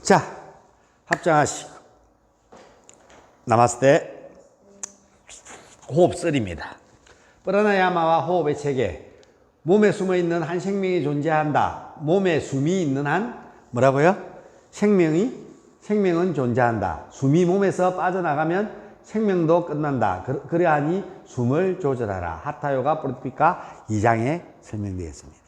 자, 합장하시고 나마스테. 호흡설입니다. 프라나야마와 호흡의 체계. 몸에 숨어있는 한 생명이 존재한다. 몸에 숨이 있는 한 뭐라고요? 생명은 존재한다. 숨이 몸에서 빠져나가면 생명도 끝난다. 그러하니 숨을 조절하라. 하타요가 프로티피카 2장에 설명되어 있습니다.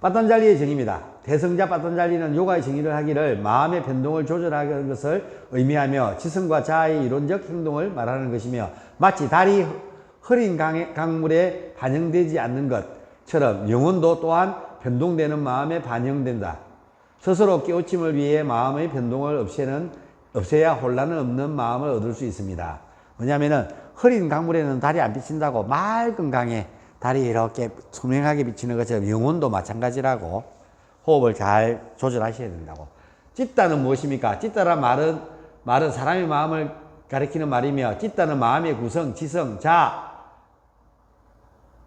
빠탄잘리의 정의입니다. 대성자 빠탄잘리는 요가의 정의를 하기를 마음의 변동을 조절하는 것을 의미하며 지성과 자아의 이론적 행동을 말하는 것이며, 마치 달이 흐린 강물에 반영되지 않는 것처럼 영혼도 또한 변동되는 마음에 반영된다. 스스로 깨우침을 위해 마음의 변동을 없애야 혼란은 없는 마음을 얻을 수 있습니다. 뭐냐면은 흐린 강물에는 달이 안 비친다고 맑은 강에 달이 이렇게 투명하게 비치는 것처럼 영혼도 마찬가지라고 호흡을 잘 조절하셔야 된다고. 찌따는 무엇입니까? 찌따란 말은 사람의 마음을 가리키는 말이며, 찌따는 마음의 구성, 지성, 자아,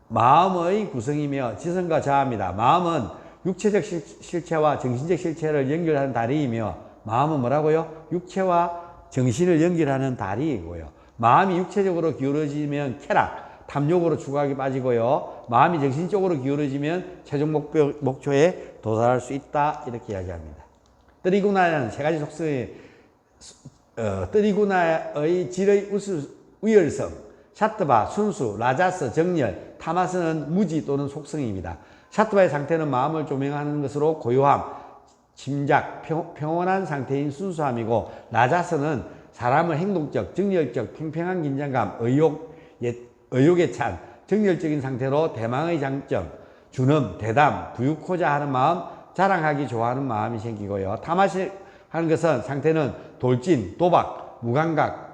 마음의 구성이며 지성과 자아입니다. 마음은 육체적 실체와 정신적 실체를 연결하는 다리이며, 마음은 뭐라고요? 육체와 정신을 연결하는 다리이고요. 마음이 육체적으로 기울어지면 쾌락, 탐욕으로 추각이 빠지고요. 마음이 정신적으로 기울어지면 최종 목표에 도달할 수 있다. 이렇게 이야기합니다. 뜨리구나는 세 가지 속성의 뜨리구나의 질의 우열성, 샤트바, 순수, 라자스, 정열, 타마스는 무지 또는 속성입니다. 샤트바의 상태는 마음을 조명하는 것으로 고요함, 침작, 평온한 상태인 순수함이고, 라자스는 사람을 행동적, 정열적, 팽팽한 긴장감, 의욕에 찬 정열적인 상태로 대망의 장점, 준엄, 대담, 부유코자 하는 마음, 자랑하기 좋아하는 마음이 생기고요. 타마시 하는 것은 상태는 돌진, 도박, 무감각,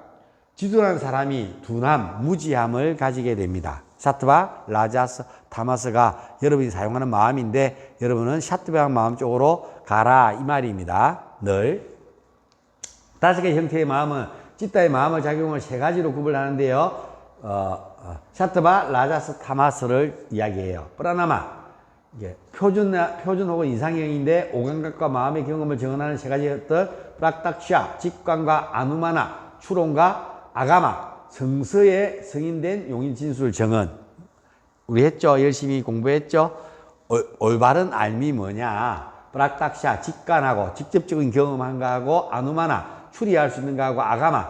지둔한 사람이 둔함, 무지함을 가지게 됩니다. 샤트바, 라자스, 타마스가 여러분이 사용하는 마음인데, 여러분은 샤트바 마음 쪽으로 가라 이 말입니다. 늘. 5개의 형태의 마음은 찌따의 마음의 작용을 3가지로 구분하는데요. 샤트바, 라자스, 타마스를 이야기해요. 프라나마, 표준 혹은 이상형인데 오감각과 마음의 경험을 정언하는 3가지 것들, 프락탁샤, 직관과 아누마나, 추론과 아가마, 성서에 성인된 용인 진술 정언. 우리 했죠? 열심히 공부했죠? 올바른 알미 뭐냐? 프락탁샤, 직관하고 직접적인 경험한 거하고, 아누마나, 추리할 수 있는 거하고, 아가마,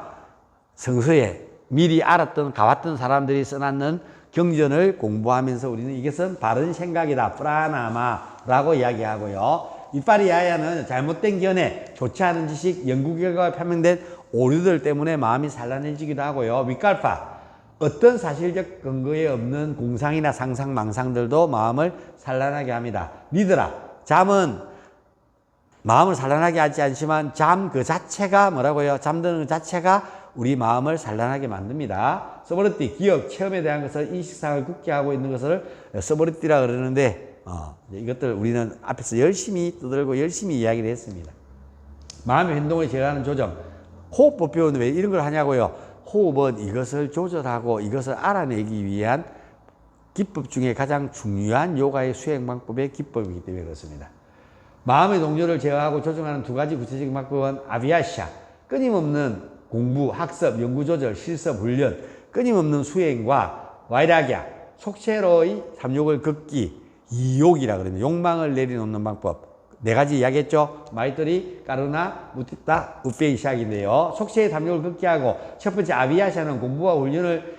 성서에 미리 알았던 가왔던 사람들이 써놨는 경전을 공부하면서 우리는 이것은 바른 생각이다, 프라나마라고 이야기하고요. 위파리야야는 잘못된 견해, 좋지 않은 지식, 연구 결과가 판명된 오류들 때문에 마음이 산란해지기도 하고요. 위칼파, 어떤 사실적 근거에 없는 공상이나 상상, 망상들도 마음을 산란하게 합니다. 니드라, 잠은 마음을 산란하게 하지 않지만 잠 그 자체가 뭐라고요? 잠드는 그 자체가 우리 마음을 산란하게 만듭니다. 서버리티, 기억, 체험에 대한 것을 인식상을 굳게 하고 있는 것을 서버리티라 그러는데, 이것들 우리는 앞에서 열심히 떠들고 열심히 이야기를 했습니다. 마음의 행동을 제어하는 조정. 호흡법 배우는데 왜 이런 걸 하냐고요? 호흡은 이것을 조절하고 이것을 알아내기 위한 기법 중에 가장 중요한 요가의 수행 방법의 기법이기 때문에 그렇습니다. 마음의 동조를 제어하고 조정하는 2가지 구체적인 방법은 아비아샤, 끊임없는 공부, 학습, 연구조절, 실습, 훈련, 끊임없는 수행과 와이라기야, 속체로의 삼욕을 걷기, 이욕이라 그러면 욕망을 내려놓는 방법. 4가지 이야기했죠? 마이토리, 까르나, 무티타, 우페이샤인데요. 속체의 삼욕을 걷게 하고, 첫 번째 아비아샤는 공부와 훈련을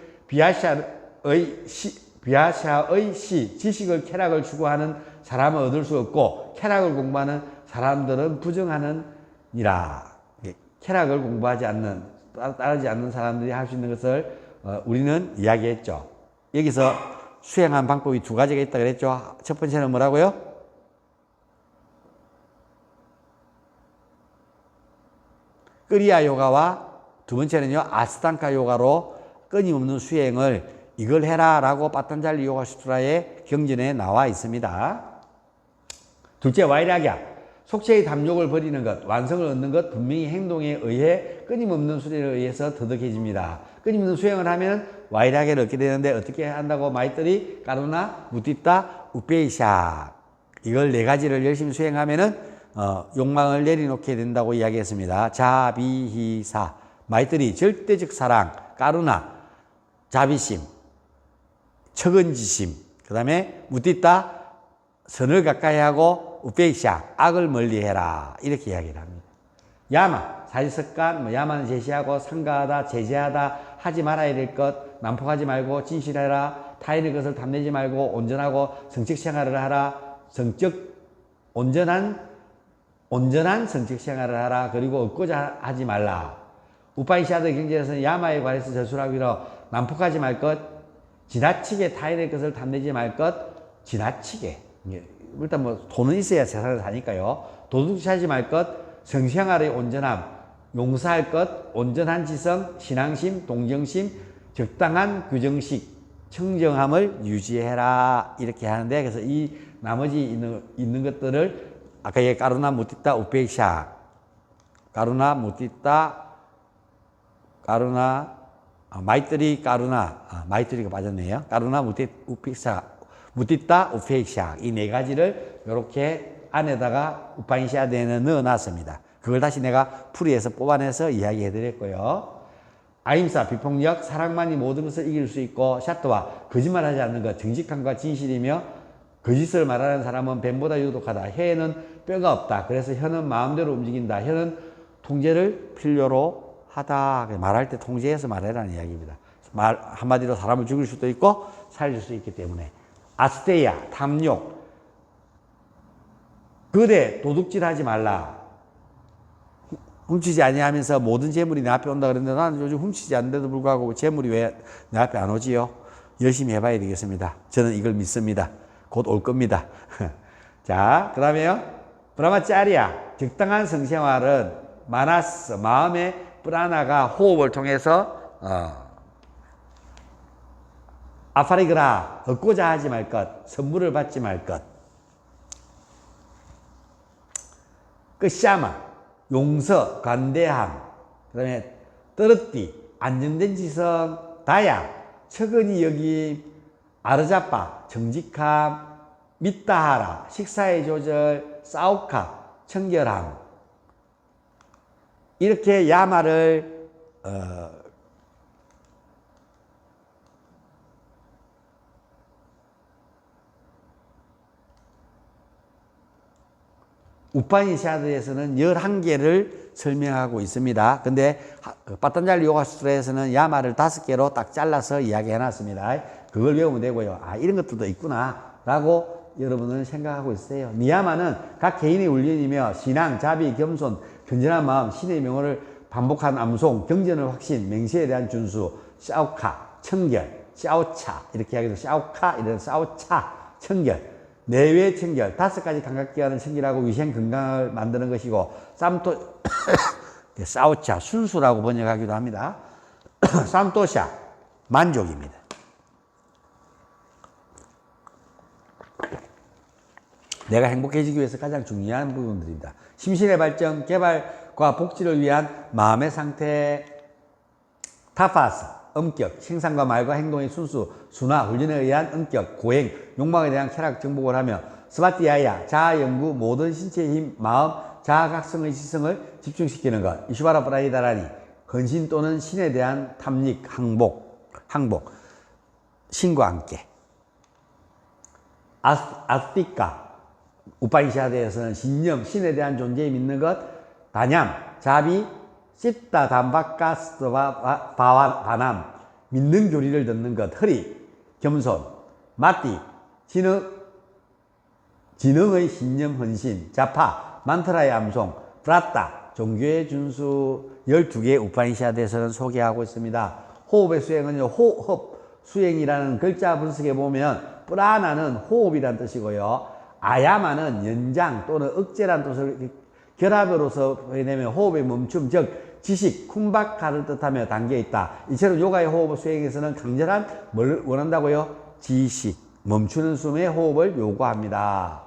비아샤의 지식을, 쾌락을 추구하는 사람은 얻을 수 없고, 쾌락을 공부하는 사람들은 부정하느니라. 쾌락을 공부하지 않는, 따르지 않는 사람들이 할 수 있는 것을 우리는 이야기했죠. 여기서 수행한 방법이 2가지가 있다 그랬죠. 첫 번째는 뭐라고요? 끄리아 요가와 두 번째는요, 아스탕카 요가로 끊임없는 수행을 이걸 해라 라고 빠탄잘리 요가 수트라의 경전에 나와 있습니다. 둘째, 와이라기야. 속체의 담욕을 버리는 것, 완성을 얻는 것, 분명히 행동에 의해 끊임없는 수련에 의해서 더덕해집니다. 끊임없는 수행을 하면 와이라기를 얻게 되는데, 어떻게 한다고? 마이터리, 까루나, 무티타, 우페이샤. 이걸 4가지를 열심히 수행하면은 욕망을 내려놓게 된다고 이야기했습니다. 자비히사, 마이뜨리, 절대적 사랑, 까루나, 자비심, 척은지심, 그 다음에 무띠따, 선을 가까이 하고, 우페이샤, 악을 멀리 해라. 이렇게 이야기를 합니다. 야마, 사지습관, 야마는 제시하고, 상가하다, 제재하다, 하지 말아야 될 것, 난폭하지 말고, 진실해라, 타인의 것을 탐내지 말고, 온전하고, 성적 생활을 하라, 온전한 성적 생활을 하라, 그리고 얻고자 하지 말라. 우파이샤드 경제에서는 야마에 관해서 저술하기로, 난폭하지 말 것, 지나치게 타인의 것을 탐내지 말 것, 지나치게. 일단 뭐 돈은 있어야 세상을 사니까요. 도둑질하지 말 것, 성생활의 온전함, 용서할 것, 온전한 지성, 신앙심, 동정심, 적당한 규정식, 청정함을 유지해라. 이렇게 하는데, 그래서 이 나머지 있는 것들을 아까 얘 까루나 무띠따 우페이샤, 까루나 무띠따, 까루나 마이뜨리 까루나, 마이뜨리가 빠졌네요. 까루나 무띠따 우페이샤, 이 네 가지를 이렇게 안에다가 우파니샤드에는 넣어놨습니다. 그걸 다시 내가 풀이해서 뽑아내서 이야기해 드렸고요. 아임사, 비폭력, 사랑만이 모든 것을 이길 수 있고, 샤트와 거짓말하지 않는 것, 정직함과 진실이며 거짓을 말하는 사람은 뱀보다 유독하다. 혀에는 뼈가 없다. 그래서 혀는 마음대로 움직인다. 혀는 통제를 필요로 하다. 말할 때 통제해서 말해라는 이야기입니다. 한마디로 사람을 죽일 수도 있고 살릴 수 있기 때문에. 아스테야, 탐욕. 거대, 도둑질하지 말라. 훔치지 아니하면서 모든 재물이 내 앞에 온다 그랬는데 나는 요즘 훔치지 않는데도 불구하고 재물이 왜 내 앞에 안 오지요? 열심히 해봐야 되겠습니다. 저는 이걸 믿습니다. 곧 올 겁니다. 자, 그 다음에요. 브라마짜리아, 적당한 성생활은 마나스, 마음의 프라나가 호흡을 통해서 아파리그라, 얻고자 하지 말 것, 선물을 받지 말 것. 끝샤마, 용서, 관대함. 그 다음에 뜨르띠, 안정된 지성, 다야, 척은이 여김, 아르자빠, 정직함, 미따하라, 식사의 조절, 싸우카, 청결함. 이렇게 야마를 우파니샤드에서는 11개를 설명하고 있습니다. 근데 빠탄잘리 요가수트라에서는 야마를 5개로 딱 잘라서 이야기해 놨습니다. 그걸 외우면 되고요. 아, 이런 것들도 있구나 라고 여러분은 생각하고 있어요. 니야마는 각 개인의 훈련이며 신앙, 자비, 겸손, 견전한 마음, 신의 명호를 반복한 암송, 경전을 확신, 맹세에 대한 준수, 샤오카, 청결, 샤오차 이렇게 하기도 샤오카, 이런 샤오차, 청결, 내외 청결, 5가지 감각기관을 청결하고 위생 건강을 만드는 것이고, 쌈토 샤오차, 순수라고 번역하기도 합니다. 쌈토샤, 만족입니다. 내가 행복해지기 위해서 가장 중요한 부분들입니다. 심신의 발전, 개발과 복지를 위한 마음의 상태, 타파스, 엄격, 생산과 말과 행동의 순수, 순화, 훈련에 의한 엄격, 고행, 욕망에 대한 쾌락 정복을 하며, 스바티아야, 자아 연구, 모든 신체의 힘, 마음, 자아각성의 지성을 집중시키는 것, 이슈바라 프라이다라니, 헌신 또는 신에 대한 탐닉, 항복, 신과 함께. 아스티카, 우파니샤드에서는 신념, 신에 대한 존재에 믿는 것, 다냠, 자비, 씻다, 담바카스와 바남, 믿는 교리를 듣는 것, 허리, 겸손, 마띠, 진흥의 신념, 헌신, 자파, 만트라의 암송, 프라따, 종교의 준수, 12개의 우파니샤드에서는 소개하고 있습니다. 호흡의 수행은요, 호흡, 수행이라는 글자 분석에 보면, 프라나는 호흡이란 뜻이고요. 아야마는 연장 또는 억제란 뜻을 결합으로서 해내면 호흡의 멈춤, 즉 지식, 쿰바카를 뜻하며 담겨 있다. 이처럼 요가의 호흡 수행에서는 강렬한 뭘 원한다고요? 지식, 멈추는 숨의 호흡을 요구합니다.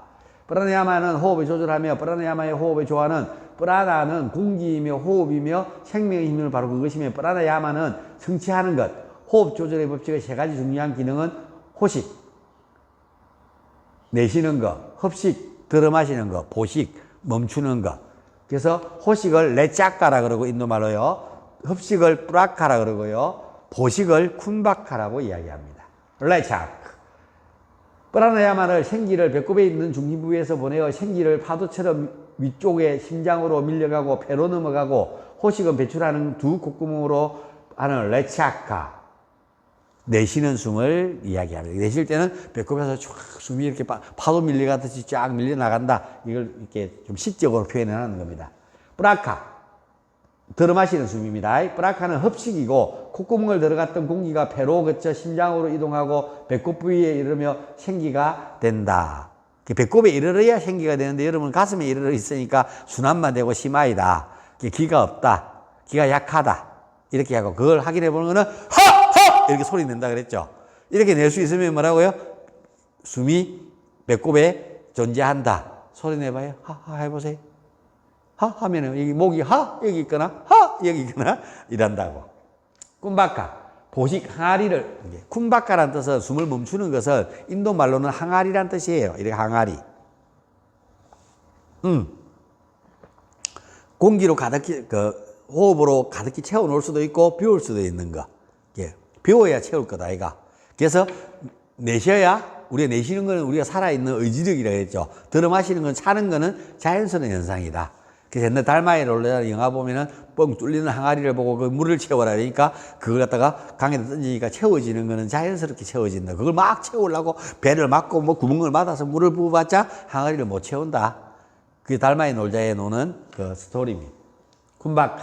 프라나야마는 호흡을 조절하며 프라나야마의 호흡의 조화는 프라나는 공기이며 호흡이며 생명의 힘을 바로 그것이며 프라나야마는 성취하는 것, 호흡 조절의 법칙의 3가지 중요한 기능은 호식, 내쉬는 거, 흡식, 들어 마시는 거, 보식, 멈추는 것. 그래서 호식을 레짜까라 그러고 인도말로요. 흡식을 뿌라카라 그러고요. 보식을 쿤바카라고 이야기합니다. 레차크. 프라나야마를 생기를 배꼽에 있는 중심 부위에서 보내어 생기를 파도처럼 위쪽에 심장으로 밀려가고 폐로 넘어가고 호식은 배출하는 두 콧구멍으로 하는 레차카. 내쉬는 숨을 이야기합니다. 내쉴 때는 배꼽에서 쫙 숨이 이렇게 파도 밀려가듯이 쫙 밀려 나간다. 이걸 이렇게 좀 시적으로 표현하는 겁니다. 뿌라카. 들어마시는 숨입니다. 뿌라카는 흡식이고 콧구멍을 들어갔던 공기가 폐로 거쳐 심장으로 이동하고 배꼽 부위에 이르며 생기가 된다. 배꼽에 이르러야 생기가 되는데 여러분 가슴에 이르러 있으니까 순환만 되고 심하이다. 기가 없다. 기가 약하다. 이렇게 하고 그걸 확인해 보는 거는 허! 이렇게 소리 낸다 그랬죠. 이렇게 낼 수 있으면 뭐라고요? 숨이 배꼽에 존재한다. 소리 내봐요. 하 해보세요. 하 하면은 여기 목이 하 여기 있거나 하 여기 있거나 이란다고. 쿤바카 보식 항아리를 쿤바카라는 뜻은 숨을 멈추는 것은 인도 말로는 항아리란 뜻이에요. 이렇게 항아리. 공기로 가득히 호흡으로 가득히 채워 놓을 수도 있고 비울 수도 있는 거. 비워야 채울 거다 아이가. 그래서 내셔야 우리가 내쉬는 거는 우리가 살아있는 의지력이라고 했죠. 들어 마시는 건 차는 거는 자연스러운 현상이다. 그래서 옛날 달마에 놀래는 영화 보면은 뻥 뚫리는 항아리를 보고 그 물을 채워라 그러니까 그걸 갖다가 강에다 던지니까 채워지는 거는 자연스럽게 채워진다. 그걸 막 채우려고 배를 막고 뭐 구멍을 막아서 물을 부어봤자 항아리를 못 채운다. 그게 달마에 놀자에 노는 그 스토리입니다. 쿤바카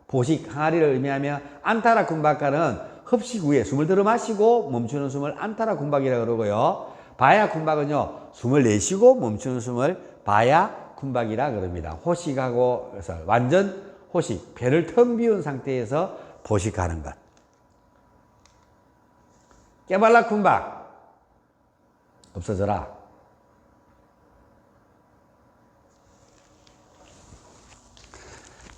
보식 항아리를 의미하며 안타라 쿤바카는 흡식 후에 숨을 들어 마시고 멈추는 숨을 안타라 쿤박이라고 그러고요. 바야 쿤박은요. 숨을 내쉬고 멈추는 숨을 바야 쿤박이라 그럽니다. 호식하고 그래서 완전 호식, 배를 텅 비운 상태에서 보식하는 것. 깨발라 쿤박 없어져라.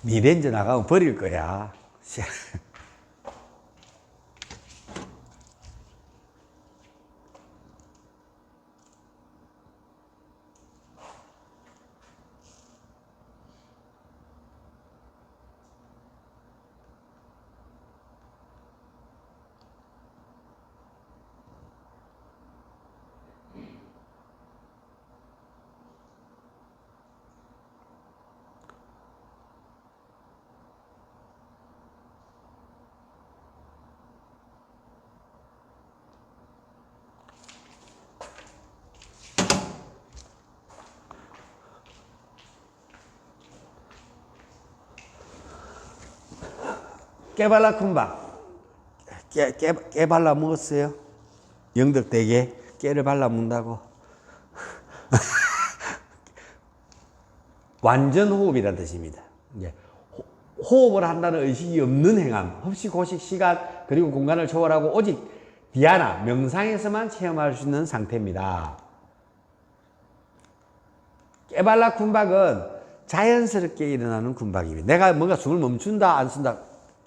미렌즈 나가면 버릴 거야. 깨발라 쿤박. 깨 발라 먹었어요? 영덕대게 깨를 발라 먹는다고. 완전 호흡이라는 뜻입니다. 호흡을 한다는 의식이 없는 행함, 흡식, 호식, 시간, 그리고 공간을 초월하고 오직 디아나, 명상에서만 체험할 수 있는 상태입니다. 깨발라 쿤박은 자연스럽게 일어나는 쿤박입니다. 내가 뭔가 숨을 멈춘다, 안 쓴다,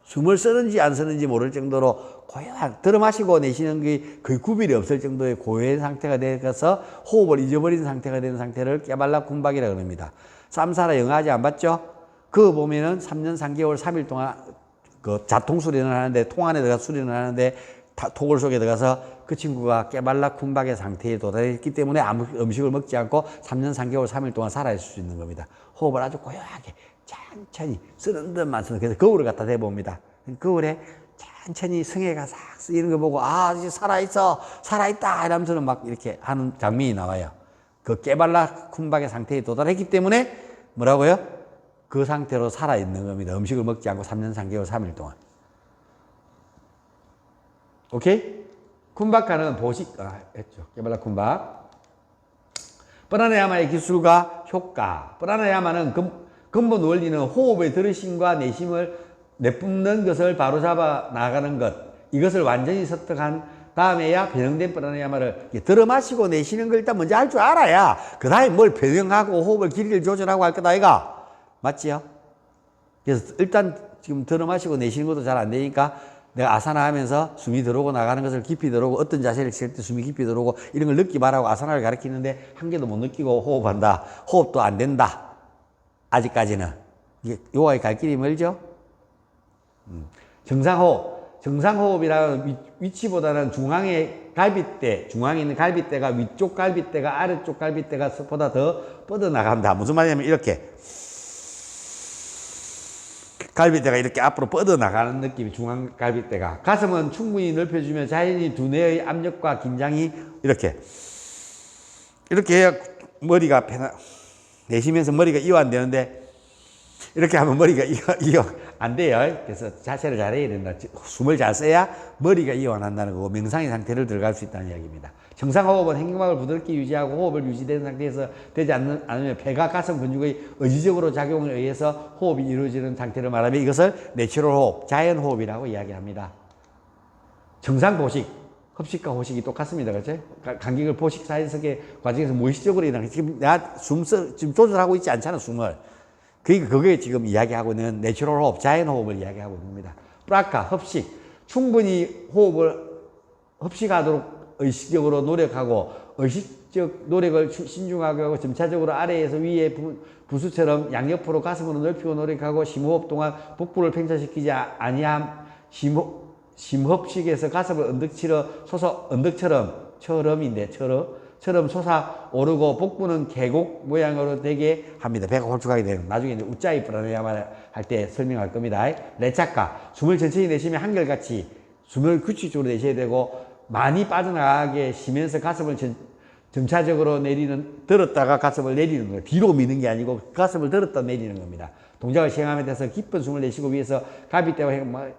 숨을 쓰는지 안 쓰는지 모를 정도로 고요한, 들어 마시고 내쉬는 게 거의 구별이 없을 정도의 고요한 상태가 되어서 호흡을 잊어버린 상태가 되는 상태를 깨발라 쿤박이라고 합니다. 쌈사라 영화 아직 안 봤죠? 그거 보면은 3년 3개월 3일 동안 그 자통 수련을 하는데 통 안에 들어가 수련을 하는데 토굴 속에 들어가서 그 친구가 깨발라 쿤박의 상태에 도달했기 때문에 아무 음식을 먹지 않고 3년 3개월 3일 동안 살아있을 수 있는 겁니다. 호흡을 아주 고요하게 천천히 쓰는 듯만 쓰는. 그래서 거울을 갖다 대봅니다. 거울에 천천히 성애가 싹 쓰이는 거 보고 아 이제 살아있어 살아있다 이러면서는 막 이렇게 하는 장면이 나와요. 그 깨발라 쿤박의 상태에 도달했기 때문에 뭐라고요? 그 상태로 살아있는 겁니다. 음식을 먹지 않고 3년 3개월 3일 동안. 오케이? 쿤바카는 보식, 했죠. 깨발라 쿤박. 프라나야마의 기술과 효과. 프라나야마는 근본 원리는 호흡의 들으심과 내심을 내뿜는 것을 바로잡아 나가는 것. 이것을 완전히 습득한 다음에야 변형된 프라나야마를 들어 마시고 내쉬는 걸 일단 먼저 할 줄 알아야 그 다음에 뭘 변형하고 호흡을 길이를 조절하고 할 거다 아이가. 맞지요? 그래서 일단 지금 들어 마시고 내쉬는 것도 잘 안 되니까 내가 아사나 하면서 숨이 들어오고 나가는 것을 깊이 들어오고 어떤 자세를 취할 때 숨이 깊이 들어오고 이런 걸 느끼 말하고 아사나를 가르치는데 한 개도 못 느끼고 호흡한다. 호흡도 안 된다. 아직까지는. 이게 요가에 갈 길이 멀죠? 정상호흡. 정상호흡이라는 위치보다는 중앙에 갈비대, 중앙에 있는 갈비대가 위쪽 갈비대가 아래쪽 갈비대가 보다 더 뻗어나간다. 무슨 말이냐면 이렇게. 갈비대가 이렇게 앞으로 뻗어나가는 느낌이 중앙 갈비대가. 가슴은 충분히 넓혀주면 자연히 두뇌의 압력과 긴장이 이렇게 해야 머리가 내쉬면서 머리가 이완되는데 이렇게 하면 머리가 이완 안 돼요. 그래서 자세를 잘해야 된다. 숨을 잘 써야 머리가 이완한다는 거고 명상의 상태를 들어갈 수 있다는 이야기입니다. 정상호흡은 횡격막을 부드럽게 유지하고 호흡을 유지되는 상태에서 되지 않으면 배가 가슴 근육의 의지적으로 작용에 의해서 호흡이 이루어지는 상태를 말하면 이것을 내추럴 호흡, 자연 호흡이라고 이야기합니다. 정상 보식, 흡식과 호식이 똑같습니다. 그렇죠? 간격을 보식 사이석의 과정에서 무의식적으로 일어나는 지금 내가 지금 조절하고 있지 않잖아, 숨을. 그러니까 그게 지금 이야기하고 있는 내추럴 호흡, 자연 호흡을 이야기하고 있습니다. 프라카, 흡식. 충분히 호흡을 흡식하도록 의식적으로 노력하고 의식적 노력을 신중하게 하고 점차적으로 아래에서 위에 부수처럼 양옆으로 가슴으로 넓히고 노력하고 심호흡 동안 복부를 팽창시키지 아니함. 심흡식에서 가슴을 처럼 솟아오르고 복부는 계곡 모양으로 되게 합니다. 배가 홀쭉하게 되는. 나중에 이제 우짜이 프라나야마 할 때 설명할 겁니다. 레차카. 숨을 천천히 내쉬면 한결같이 숨을 규칙적으로 내셔야 되고 많이 빠져나가게 쉬면서 가슴을 점차적으로 들었다가 가슴을 내리는 거예요. 뒤로 미는 게 아니고 가슴을 들었다 내리는 겁니다. 동작을 시행하면 돼서 깊은 숨을 내쉬고 위에서 갈비대와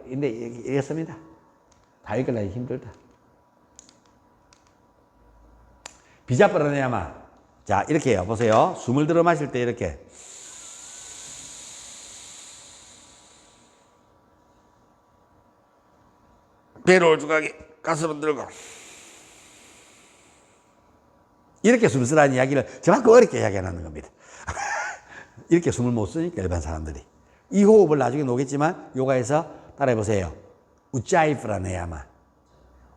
근데 이랬습니다. 다 읽으려니 힘들다. 비자 프라나야마. 자, 이렇게 해요. 보세요. 숨을 들어 마실 때 이렇게. 배를 올쭉하게 가슴을 들고. 이렇게 숨을 쓰라는 이야기를 저만큼 어렵게 이야기하는 겁니다. 이렇게 숨을 못 쓰니까 일반 사람들이. 이 호흡을 나중에 놓겠지만 요가에서 따라해보세요. 우짜이 프라나야마.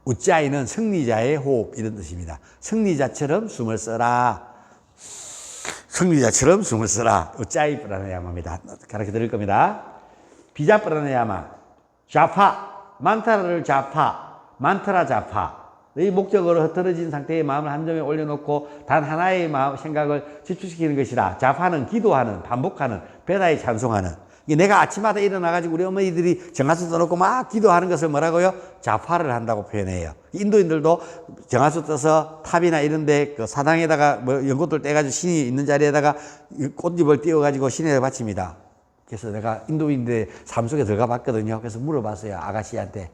우짜이는 승리자의 호흡 이런 뜻입니다. 승리자처럼 숨을 써라. 승리자처럼 숨을 써라. 우짜이 프라나야마입니다. 가르쳐 드릴 겁니다. 비자 프라나야마. 좌파. 만타라를 좌파. 만타라 좌파. 이 목적으로 흐트러진 상태의 마음을 한 점에 올려놓고 단 하나의 생각을 집중시키는 것이라. 좌파는 기도하는, 반복하는, 베다에 찬송하는. 내가 아침마다 일어나가지고 우리 어머니들이 정화수 떠놓고 막 기도하는 것을 뭐라고요? 좌파를 한다고 표현해요. 인도인들도 정화수 떠서 탑이나 이런데 그 사당에다가 뭐 연꽃들 떼가지고 신이 있는 자리에다가 꽃잎을 띄워가지고 신에다 바칩니다. 그래서 내가 인도인들 삶 속에 들어가 봤거든요. 그래서 물어봤어요. 아가씨한테.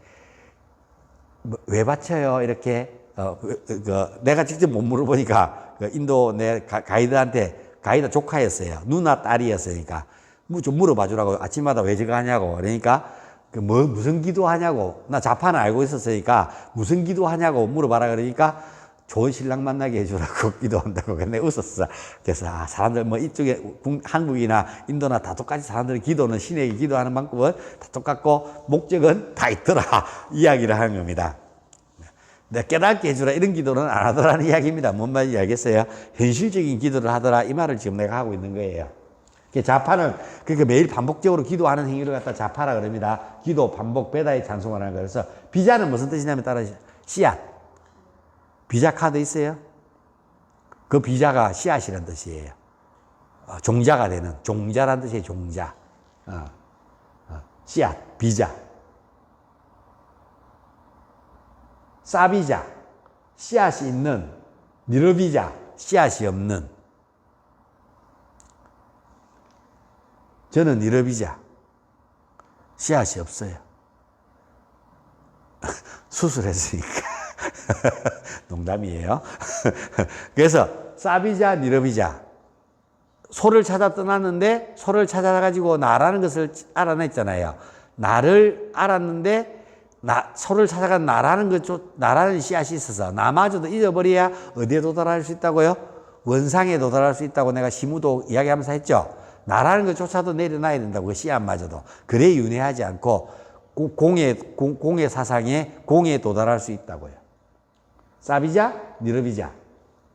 왜 바쳐요? 이렇게. 내가 직접 못 물어보니까 인도 내 가이드 조카였어요. 누나 딸이었으니까. 좀 물어봐 주라고. 아침마다 왜 저거 하냐고. 그러니까 무슨 기도하냐고. 나 자파는 알고 있었으니까 무슨 기도하냐고 물어봐라. 그러니까 좋은 신랑 만나게 해주라고 기도한다고. 근데 웃었어. 그래서 사람들 뭐 이쪽에 한국이나 인도나 다 똑같이 사람들이 기도는 신에게 기도하는 방법은 다 똑같고 목적은 다 있더라. 이야기를 하는 겁니다. 깨닫게 해주라 이런 기도는 안 하더라는 이야기입니다. 뭔 말인지 알겠어요? 현실적인 기도를 하더라 이 말을 지금 내가 하고 있는 거예요. 자파는 그러니까 매일 반복적으로 기도하는 행위를 갖다 자파라 그럽니다. 기도, 반복, 베다의 찬송을 하는 거예요. 그래서 비자는 무슨 뜻이냐면 따라 씨앗. 비자 카드 있어요? 그 비자가 씨앗이라는 뜻이에요. 종자가 되는, 종자라는 뜻이에요. 종자. 씨앗, 비자. 싸비자, 씨앗이 있는, 니르비자, 씨앗이 없는. 저는 니르비자, 씨앗이 없어요. 수술했으니까. 농담이에요. 그래서 싸비자, 니르비자. 소를 찾아 떠났는데 소를 찾아가지고 나라는 것을 알아냈잖아요. 나를 알았는데 소를 찾아간 나라는 씨앗이 있어서 나마저도 잊어버려야 어디에 도달할 수 있다고요? 원상에 도달할 수 있다고 내가 시무도 이야기하면서 했죠. 나라는 것조차도 내려놔야 된다고 그 씨앗마저도. 그래 윤회하지 않고 공의 사상에 공에 도달할 수 있다고요. 싸비자, 니르비자.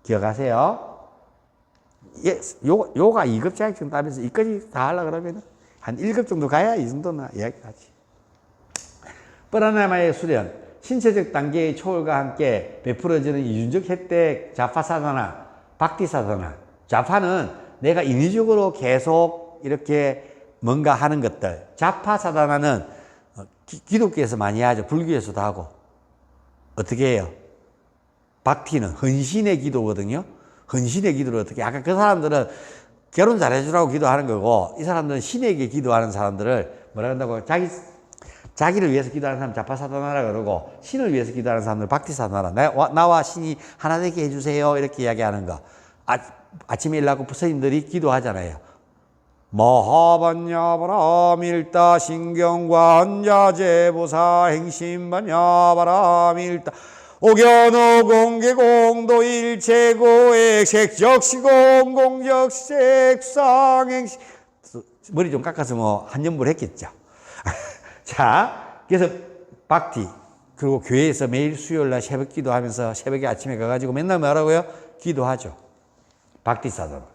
기억하세요. 예, 요가 2급 자격증 따면서 이까지 다 하려고 그러면 한 1급 정도 가야 이 정도는 이야기하지. 프라나야마의 수련, 신체적 단계의 초월과 함께 베풀어지는 이중적 혜택, 자파사다나, 박티사다나. 자파는 내가 인위적으로 계속 이렇게 뭔가 하는 것들. 자파사다나는 기독교에서 많이 하죠. 불교에서도 하고. 어떻게 해요? 박티는 헌신의 기도거든요. 헌신의 기도를 어떻게, 아까 그 사람들은 결혼 잘해주라고 기도하는 거고, 이 사람들은 신에게 기도하는 사람들을 뭐라 한다고, 자기를 위해서 기도하는 사람 자파사다나라 그러고, 신을 위해서 기도하는 사람들 박티사다나라. 나와 신이 하나 되게 해주세요. 이렇게 이야기하는 거. 아침에 일어나고 부처님들이 기도하잖아요. 마하반야바라 밀다 신경관자제보사 행심반야바라 밀다 오견오 공개공도 일체고액 색적시공 공적색 수상행시. 머리 좀 깎아서 뭐 한연불 했겠죠. 자, 그래서 박티, 그리고 교회에서 매일 수요일날 새벽 기도하면서 새벽에 아침에 가가지고 맨날 뭐라고요? 기도하죠. 박티사다나.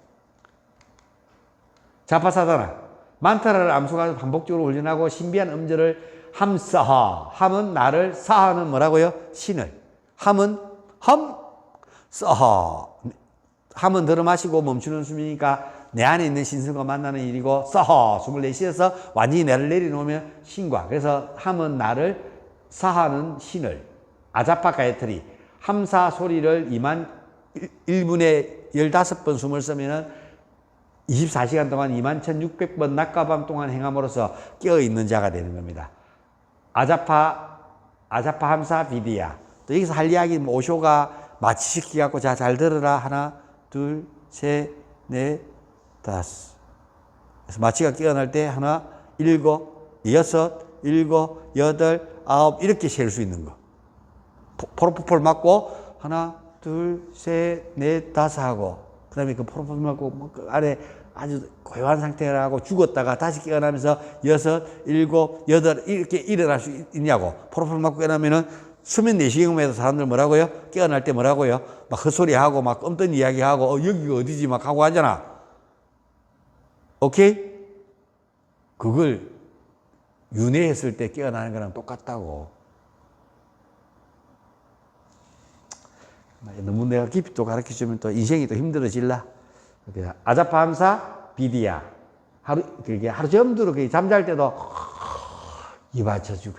자파사다나. 만타라를 암송하면서 반복적으로 훈련하고 신비한 음절을 함사하. 함은 나를, 사하는 뭐라고요? 신을. 함은 사하. 함은 들어마시고 멈추는 숨이니까 내 안에 있는 신성과 만나는 일이고, 사하. 숨을 내쉬어서 완전히 내를 내려놓으면 신과. 그래서 함은 나를, 사하는 신을. 아자파 가야트리. 함사 소리를 1분에 15번 숨을 쓰면은 24시간 동안 21,600번 낮과 밤 동안 행함으로써 깨어있는 자가 되는 겁니다. 아자파 함사 비디야. 또 여기서 할 이야기 오쇼가 마치시키 갖고 자, 잘 들으라. 하나, 둘, 셋, 넷, 다섯. 그래서 마치가 깨어날 때 하나, 일곱, 여섯, 일곱, 여덟, 아홉 이렇게 셀 수 있는 거. 포로포폴 맞고 하나, 둘, 셋, 넷, 다섯 하고, 그 다음에 그 포로포폴 맞고 뭐 그 안에 아주 고요한 상태라고 죽었다가 다시 깨어나면서 여섯, 일곱, 여덟 이렇게 일어날 수 있냐고. 포로포폴 맞고 깨어나면은 수면 내시경에도 사람들 뭐라고요? 깨어날 때 뭐라고요? 막 헛소리하고 막 껌떤 이야기하고 여기가 어디지 막 하고 하잖아. 오케이? 그걸 윤회했을 때 깨어나는 거랑 똑같다고. 너무 내가 깊이 또 가르쳐주면 또 인생이 또 힘들어질라. 아자파 함사 비디야. 하루 종일 잠잘 때도 입 받쳐주고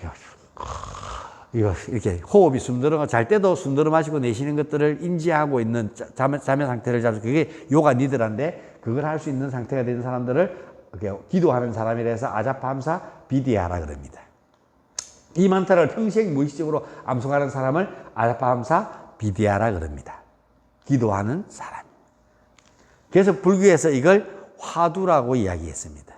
이렇게 호흡이 숨 들어, 잘 때도 숨 들어 마시고 내쉬는 것들을 인지하고 있는 잠의 상태를 잡수. 그게 요가 니드란데, 그걸 할 수 있는 상태가 된 사람들을 이렇게 기도하는 사람이라서 아자파 함사 비디야라 그럽니다. 이 만타를 평생 무의식적으로 암송하는 사람을 아자파 함사 비디야라 그럽니다. 기도하는 사람. 그래서 불교에서 이걸 화두라고 이야기했습니다.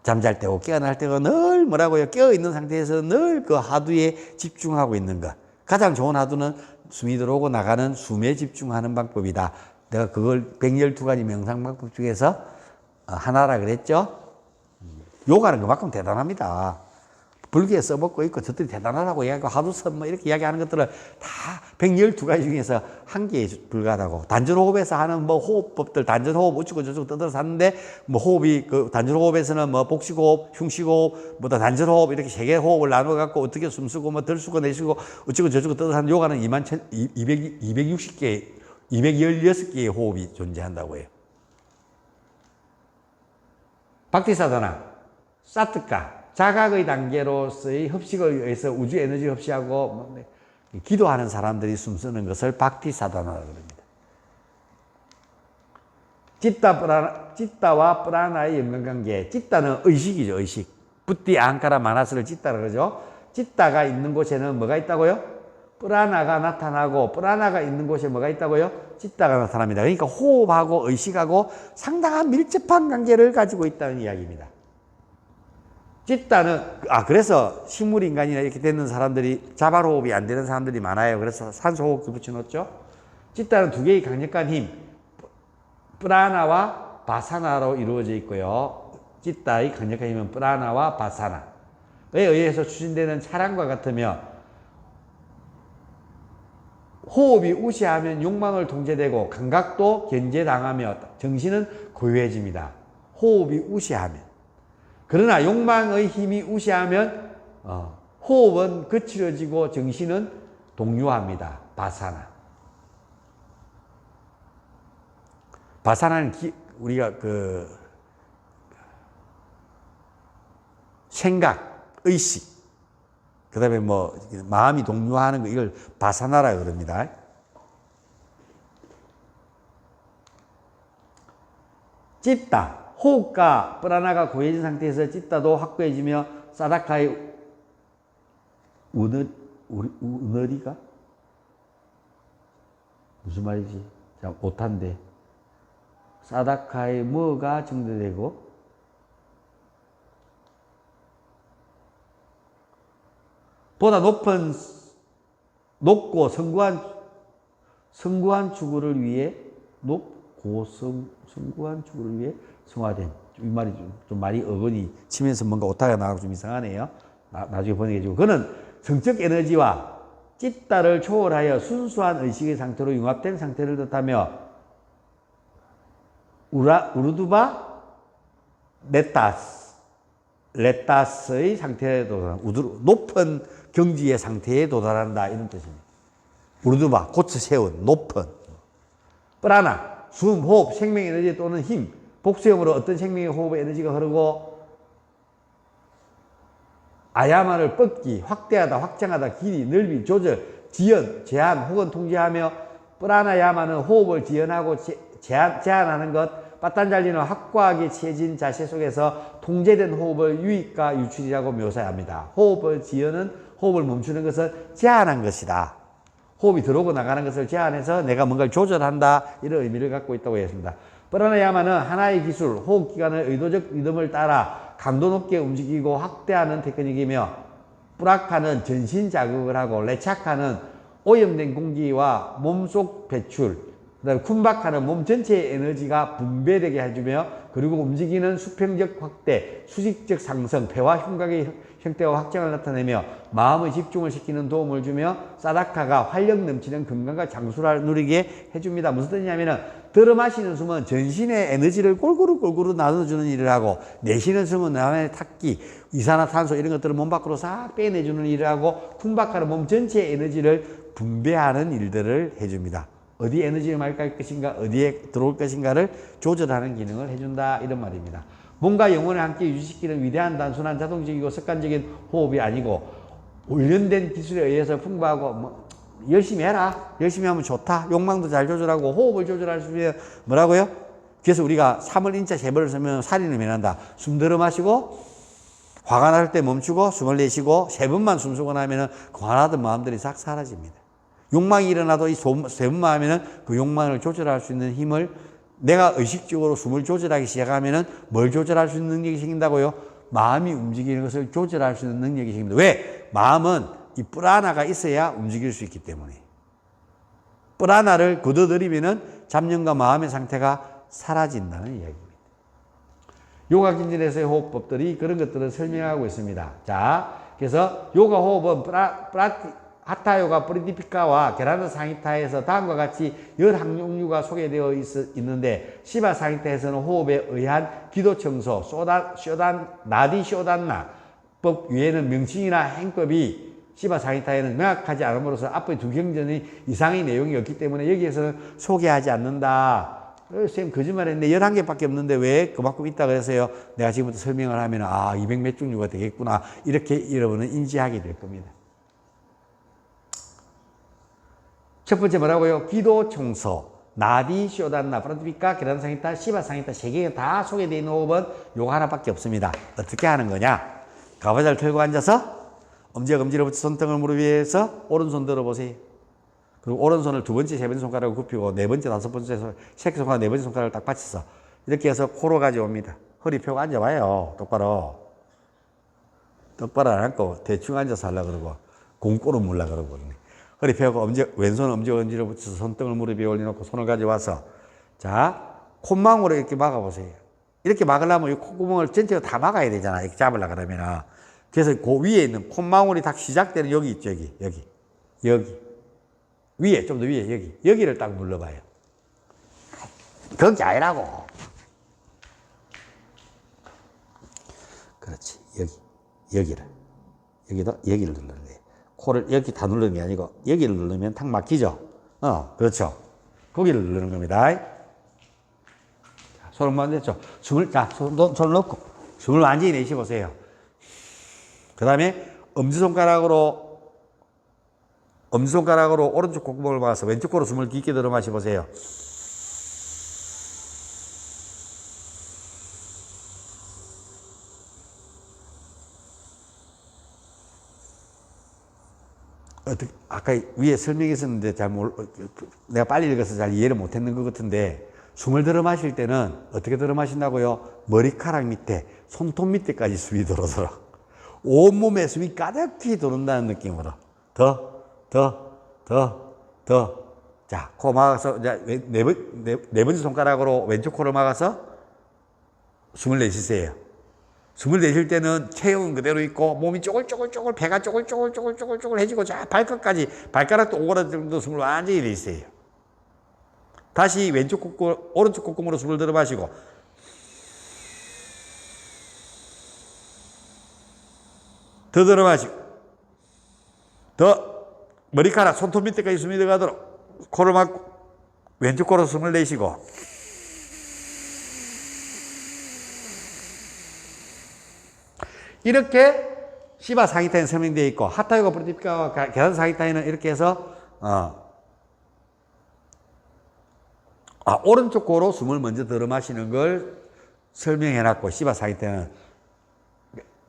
잠잘 때고 깨어날 때고 늘 뭐라고요? 깨어있는 상태에서 늘 그 화두에 집중하고 있는 것. 가장 좋은 화두는 숨이 들어오고 나가는 숨에 집중하는 방법이다. 내가 그걸 112가지 명상 방법 중에서 하나라 그랬죠? 요가는 그만큼 대단합니다. 불교에 써먹고 있고 저들이 대단하다고 이야기하고 하두선 뭐 이렇게 이야기하는 것들은 다 112가지 중에서 한 개에 불과하다고. 단전호흡에서 하는 뭐 호흡법들, 단전호흡 우측고 저쪽고 떠들어서 하는데, 뭐 호흡이 그 단전호흡에서는 뭐 복식호흡, 흉식호흡, 뭐 단전호흡 이렇게 3개 호흡을 나눠갖고 어떻게 숨쓰고 뭐 들쓰고 내쉬고 우측고 저쪽고 떠들어서 하는 요가는 260개, 216개의 호흡이 존재한다고 해요. 박티사다나, 사트카. 자각의 단계로서의 흡식을 위해서 우주 에너지 흡수하고 기도하는 사람들이 숨쓰는 것을 박티사다나라고 합니다. 찌따와 프라나의 연관관계. 찌따는 의식이죠, 의식. 부띠, 아한카라, 마나스를 찌따라 그러죠. 찌따가 있는 곳에는 뭐가 있다고요? 프라나가 나타나고, 프라나가 있는 곳에 뭐가 있다고요? 찌따가 나타납니다. 그러니까 호흡하고 의식하고 상당한 밀접한 관계를 가지고 있다는 이야기입니다. 찌따는, 그래서 식물인간이나 이렇게 되는 사람들이 자발호흡이 안 되는 사람들이 많아요. 그래서 산소호흡기 붙여놓죠. 찌따는 2개의 강력한 힘, 프라나와 바사나로 이루어져 있고요. 찌따의 강력한 힘은 프라나와 바사나에 의해서 추진되는 차량과 같으며 호흡이 우시하면 욕망을 통제되고 감각도 견제당하며 정신은 고요해집니다. 호흡이 우시하면. 그러나 욕망의 힘이 우시하면 호흡은 거칠어지고 정신은 동요합니다. 바사나. 바사나는 우리가 생각, 의식, 그 다음에 뭐 마음이 동요하는 거, 이걸 바사나라 그럽니다. 찢다. 호흡과 프라나가 고해진 상태에서 찢다도 확고해지며 사다카의 우너리가? 무슨 말이지? 자, 오탄데. 사다카의 뭐가 증대되고 보다 높고 성구한 추구를 위해 성구한 추구를 위해 성화된, 이 말이 좀 말이 어근이 치면서 뭔가 오타가 나가고 좀 이상하네요. 나중에 번역해주고. 그는 성적 에너지와 찢다를 초월하여 순수한 의식의 상태로 융합된 상태를 뜻하며 우르두바 레타스의 상태에 도달한, 높은 경지의 상태에 도달한다, 이런 뜻입니다. 우르두바, 고쳐 세운, 높은. 프라나, 숨, 호흡, 생명 에너지 또는 힘, 복수형으로 어떤 생명의 호흡의 에너지가 흐르고 아야마를 뻗기, 확대하다, 확장하다, 길이, 넓이, 조절, 지연, 제한 혹은 통제하며 프라나야마는 호흡을 지연하고 제한하는 것, 빠딴잘리는 확고하게 취해진 자세 속에서 통제된 호흡을 유익과 유출이라고 묘사합니다. 호흡을 지연은 호흡을 멈추는 것을 제한한 것이다. 호흡이 들어오고 나가는 것을 제한해서 내가 뭔가를 조절한다, 이런 의미를 갖고 있다고 했습니다. 프라나야마는 하나의 기술, 호흡기관의 의도적 리듬을 따라 강도 높게 움직이고 확대하는 테크닉이며 뿌라카는 전신 자극을 하고 레차카는 오염된 공기와 몸속 배출, 그다음에 쿤바카는 몸 전체의 에너지가 분배되게 해주며 그리고 움직이는 수평적 확대, 수직적 상승, 폐와 흉곽의 형태와 확장을 나타내며 마음의 집중을 시키는 도움을 주며 사다카가 활력 넘치는 건강과 장수를 누리게 해줍니다. 무슨 뜻이냐면은 들어 마시는 숨은 전신의 에너지를 골고루 나눠주는 일을 하고 내쉬는 숨은 남의 탁기, 이산화탄소 이런 것들을 몸 밖으로 싹 빼내주는 일을 하고 쿤바카는 몸 전체의 에너지를 분배하는 일들을 해줍니다. 어디에 에너지를 많이 갈 것인가, 어디에 들어올 것인가를 조절하는 기능을 해준다, 이런 말입니다. 몸과 영혼을 함께 유지시키는 위대한 단순한 자동적이고 습관적인 호흡이 아니고 훈련된 기술에 의해서 풍부하고 열심히 해라, 열심히 하면 좋다, 욕망도 잘 조절하고 호흡을 조절할 수 있는 뭐라고요? 그래서 우리가 3월 인자 세벌을 쓰면 살인을 면한다. 숨 들어 마시고 화가 날 때 멈추고 숨을 내쉬고 3번만 숨 쉬고 나면은 그 화나던 마음들이 싹 사라집니다. 욕망이 일어나도 이 3번만 하면은 그 욕망을 조절할 수 있는 힘을, 내가 의식적으로 숨을 조절하기 시작하면은 뭘 조절할 수 있는 능력이 생긴다고요? 마음이 움직이는 것을 조절할 수 있는 능력이 생깁니다. 왜? 마음은 이 프라나가 있어야 움직일 수 있기 때문에. 프라나를 걷어들이면은 잡념과 마음의 상태가 사라진다는 이야기입니다. 요가 기준에서의 호흡법들이 그런 것들을 설명하고 있습니다. 자, 그래서 요가 호흡은 하타요가 프리디피카와 게란다 상히타에서 다음과 같이 11종류가 소개되어 있는데 시바 상히타에서는 호흡에 의한 기도 청소, 나디 쇼단나 법 외에는 명칭이나 행법이 시바 상히타에는 명확하지 않음으로써 앞의 두 경전의 이상의 내용이 없기 때문에 여기에서는 소개하지 않는다. 선생님 거짓말했는데 11개밖에 없는데 왜 그만큼 있다 그래서요. 내가 지금부터 설명을 하면 200몇 종류가 되겠구나, 이렇게 여러분은 인지하게 될 겁니다. 첫 번째 뭐라고요? 기도 청소, 나디 쇼단나, 프라디피카, 게란다 상히타, 시바 상히타 3개가 다 소개되어 있는 호흡은 요거 하나밖에 없습니다. 어떻게 하는 거냐? 가바자를 털고 앉아서 엄지와 검지로부터 손등을 무릎 위에서 오른손 들어보세요. 그리고 오른손을 두 번째, 세 번째 손가락을 굽히고 네 번째, 다섯 번째, 새끼 손가락 네 번째 손가락을 딱 받쳐서 이렇게 해서 코로 가져옵니다. 허리 펴고 앉아봐요. 똑바로 안 앉고 대충 앉아서 하려고 그러고 공꼬로 물라 그러고. 허리 펴고 왼손 엄지로 붙여서 손등을 무릎 위에 올려놓고 손을 가져와서 자, 콧망울을 이렇게 막아보세요. 이렇게 막으려면 이 콧구멍을 전체가 다 막아야 되잖아. 이렇게 잡으려고 그러면은. 그래서 그 위에 있는 콧망울이 딱 시작되는 여기 있죠. 여기. 위에, 좀 더 위에, 여기. 여기를 딱 눌러봐요. 거기 아니라고. 그렇지. 여기를. 여기를 누르는 거예요. 코를 여기 다 누르는 게 아니고, 여기를 누르면 탁 막히죠? 그렇죠. 거기를 누르는 겁니다. 손을 만졌죠? 손을 넣고, 숨을 완전히 내쉬보세요. 그 다음에 엄지손가락으로 오른쪽 콧구멍을 막아서 왼쪽 코로 숨을 깊게 들어 마셔보세요. 아까 위에 설명했었는데 내가 빨리 읽어서 잘 이해를 못했는 것 같은데, 숨을 들어 마실 때는 어떻게 들어 마신다고요? 머리카락 밑에, 손톱 밑에까지 숨이 들어오도록. 온몸에 숨이 가득히 도는다는 느낌으로. 자, 코 막아서, 네 번째 손가락으로 왼쪽 코를 막아서 숨을 내쉬세요. 숨을 내쉴 때는 체형은 그대로 있고, 몸이 쪼글쪼글, 배가 쪼글쪼글 해지고, 자, 발끝까지, 발가락도 오그라들 정도 숨을 완전히 내쉬세요. 다시 오른쪽 콧구멍으로 숨을 들어 마시고, 더 들어 마시고, 머리카락, 손톱 밑에까지 숨이 들어가도록 코를 막고, 왼쪽 코로 숨을 내쉬고, 이렇게 시바 사기타이는 설명되어 있고, 하타요가 프라티피카와 계산 사기타이는 이렇게 해서 오른쪽 코로 숨을 먼저 들어 마시는 걸 설명해 놨고, 시바 사기타이는.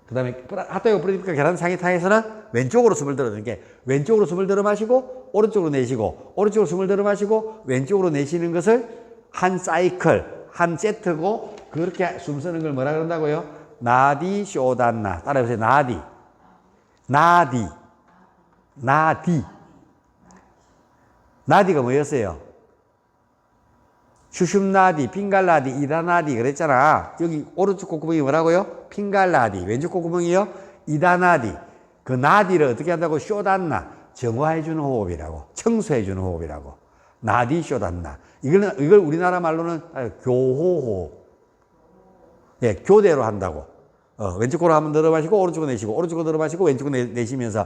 그 다음에 하타요가 프라티피카 계산 사기타이에서는 왼쪽으로 숨을 들어주는 게, 왼쪽으로 숨을 들어 마시고 오른쪽으로 내쉬고, 오른쪽으로 숨을 들어 마시고 왼쪽으로 내쉬는 것을 한 사이클, 한 세트고, 그렇게 숨 쓰는 걸 뭐라 그런다고요? 나디 쇼단나. 따라해보세요. 나디가 뭐였어요? 슈슘나디, 핑갈나디, 이다나디 그랬잖아. 여기 오른쪽 콧구멍이 뭐라고요? 핑갈나디. 왼쪽 콧구멍이요? 이다나디. 그 나디를 어떻게 한다고? 쇼단나. 정화해주는 호흡이라고. 청소해주는 호흡이라고. 나디 쇼단나. 이걸 우리나라 말로는 교호호흡. 예, 교대로 한다고. 왼쪽 코로 한번 들어 마시고, 오른쪽으로 내쉬고, 오른쪽으로 들어 마시고, 왼쪽으로 내쉬면서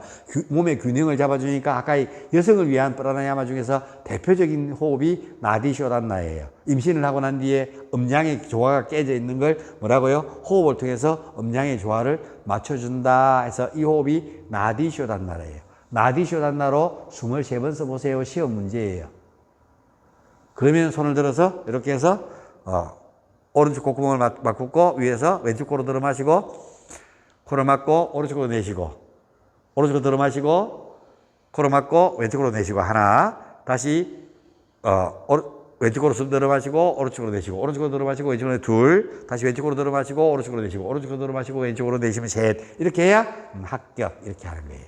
몸의 균형을 잡아주니까, 아까 여성을 위한 프라나야마 중에서 대표적인 호흡이 나디쇼단나예요. 임신을 하고 난 뒤에 음양의 조화가 깨져 있는 걸 뭐라고요? 호흡을 통해서 음양의 조화를 맞춰준다 해서 이 호흡이 나디쇼단나예요. 나디쇼단나로 숨을 3번 써보세요. 시험 문제예요. 그러면 손을 들어서 이렇게 해서 오른쪽 콧구멍을 막고 위에서 왼쪽 코로 들어 마시고, 코를 막고 오른쪽으로 내쉬고, 오른쪽으로 들어 마시고 코로 막고 왼쪽으로 내쉬고, 하나. 다시 왼쪽으로 숨 들어 마시고 오른쪽으로 내쉬고, 오른쪽으로 들어 마시고 왼쪽으로 둘. 다시 왼쪽으로 들어 마시고 오른쪽으로 내쉬고, 오른쪽으로 들어 마시고 왼쪽으로 내쉬면 셋. 이렇게 해야 합격. 이렇게 하는 거예요.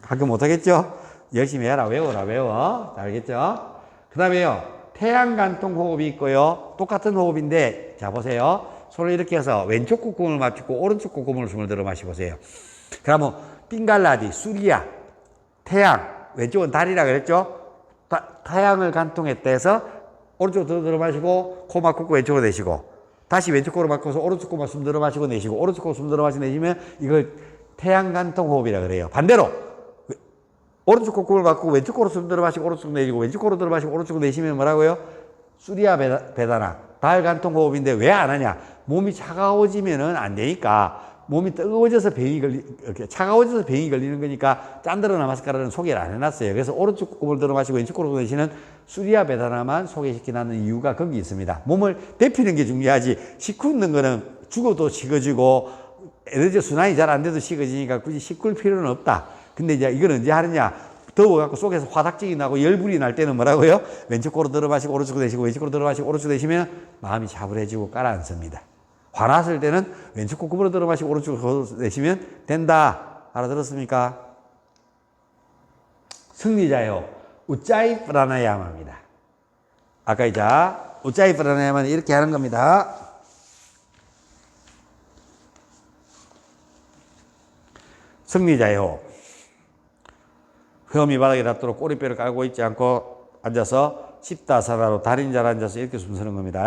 합격 못하겠죠? 열심히 해라. 외워. 알겠죠? 그 다음에요, 태양간통 호흡이 있고요. 똑같은 호흡인데, 자, 보세요. 손을 이렇게 해서 왼쪽 콧구멍을 맞추고 오른쪽 콧구멍으로 숨을 들어 마시보세요. 그러면, 핑갈라디, 수리야, 태양, 왼쪽은 달이라 그랬죠? 태양을 간통했다 해서 오른쪽으로 들어 마시고, 코 막고 왼쪽으로 내쉬고, 다시 왼쪽 코로 막고서 오른쪽 코만 숨 들어 마시고 내쉬고, 오른쪽 코 숨 들어 마시고 내쉬면 이걸 태양간통 호흡이라 그래요. 반대로, 오른쪽 콧구멍을 막고 왼쪽 코로 숨 들어 마시고 오른쪽 내쉬고, 왼쪽 코로 들어 마시고 오른쪽 내쉬면 뭐라고요? 수리아 베다나. 달 간통 호흡인데 왜 안 하냐? 몸이 차가워지면은 안 되니까, 몸이 뜨거워져서 차가워져서 병이 걸리는 거니까 짠드르나 마스카라는 소개를 안 해놨어요. 그래서 오른쪽 콧구멍을 들어 마시고 왼쪽 코로 내쉬는 수리아 베다나만 소개시키는 이유가 거기 있습니다. 몸을 데피는 게 중요하지, 식후는 거는 죽어도 식어지고 에너지 순환이 잘 안 돼도 식어지니까 굳이 식을 필요는 없다. 근데 이제 이걸 언제 하느냐? 더워갖고 속에서 화닥증이 나고 열불이 날 때는 뭐라고요? 왼쪽 코로 들어 마시고 오른쪽으로 내쉬고, 왼쪽 코로 들어 마시고 오른쪽으로 내쉬면 마음이 차분해지고 가라앉습니다. 화났을 때는 왼쪽 콧구멍으로 들어 마시고 오른쪽으로 내쉬면 된다. 알아들었습니까? 승리자요. 우짜이 프라나야마입니다. 아까 이제 우짜이 프라나야마는 이렇게 하는 겁니다. 승리자요. 혀미 바닥에 닿도록 꼬리뼈를 깔고 있지 않고 앉아서 십다사다로 다리는 잘 앉아서 이렇게 숨 쉬는 겁니다.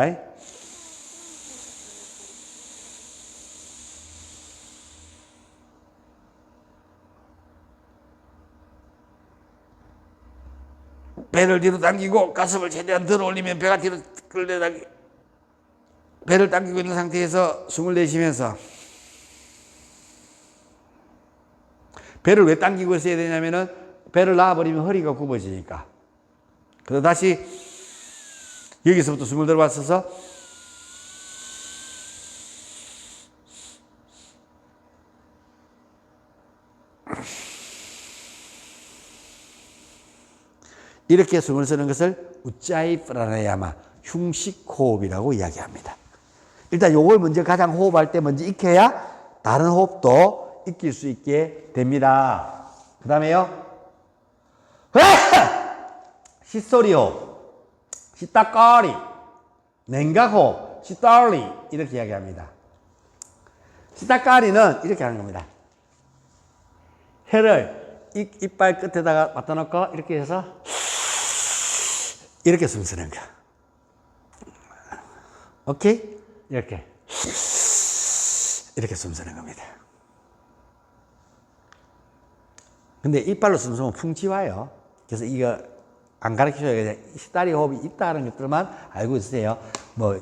배를 뒤로 당기고 가슴을 최대한 들어 올리면 배가 뒤로 끌려당기 배를 당기고 있는 상태에서 숨을 내쉬면서 배를 왜 당기고 있어야 되냐면은 배를 놔버리면 허리가 굽어지니까. 그래서 다시 여기서부터 숨을 들어봤어서 이렇게 숨을 쉬는 것을 우짜이 프라나야마 흉식호흡이라고 이야기합니다. 일단 요걸 먼저 가장 호흡할 때 먼저 익혀야 다른 호흡도 익힐 수 있게 됩니다. 그 다음에요. 시소리호흡, 시따까리, 냉각호흡, 시따리 이렇게 이야기합니다. 시따까리는 이렇게 하는 겁니다. 혀를 이빨 끝에다가 갖다 놓고 이렇게 해서 이렇게 숨 쉬는 거. 오케이? 이렇게 숨 쉬는 겁니다. 근데 이빨로 숨 쉬면 풍치 와요. 그래서 이거 안 가르쳐줘요. 그냥 시다리 호흡이 있다는 것들만 알고 있으세요. 뭐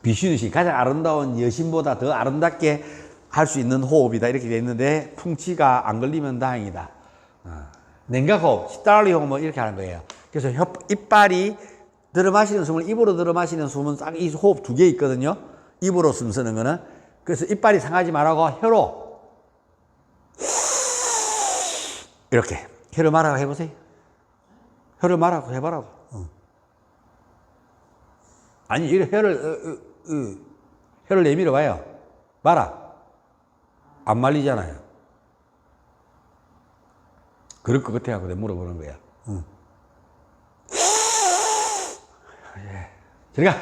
비슈누시 가장 아름다운 여신보다 더 아름답게 할 수 있는 호흡이다 이렇게 되어 있는데 풍치가 안 걸리면 다행이다. 냉각호흡, 시다리 호흡 뭐 이렇게 하는 거예요. 그래서 이빨이 들어 마시는 숨을 입으로 들어 마시는 숨은 딱 이 호흡 두 개 있거든요. 입으로 숨 쉬는 거는. 그래서 이빨이 상하지 말라고 혀로 이렇게 혀를 말하고 해보세요. 혀를 말하고 해보라고. 아니 이 혀를 내밀어 봐요. 말아. 안 말리잖아요. 그럴 것 같아 하고 내가 물어보는 거야. 저리 가!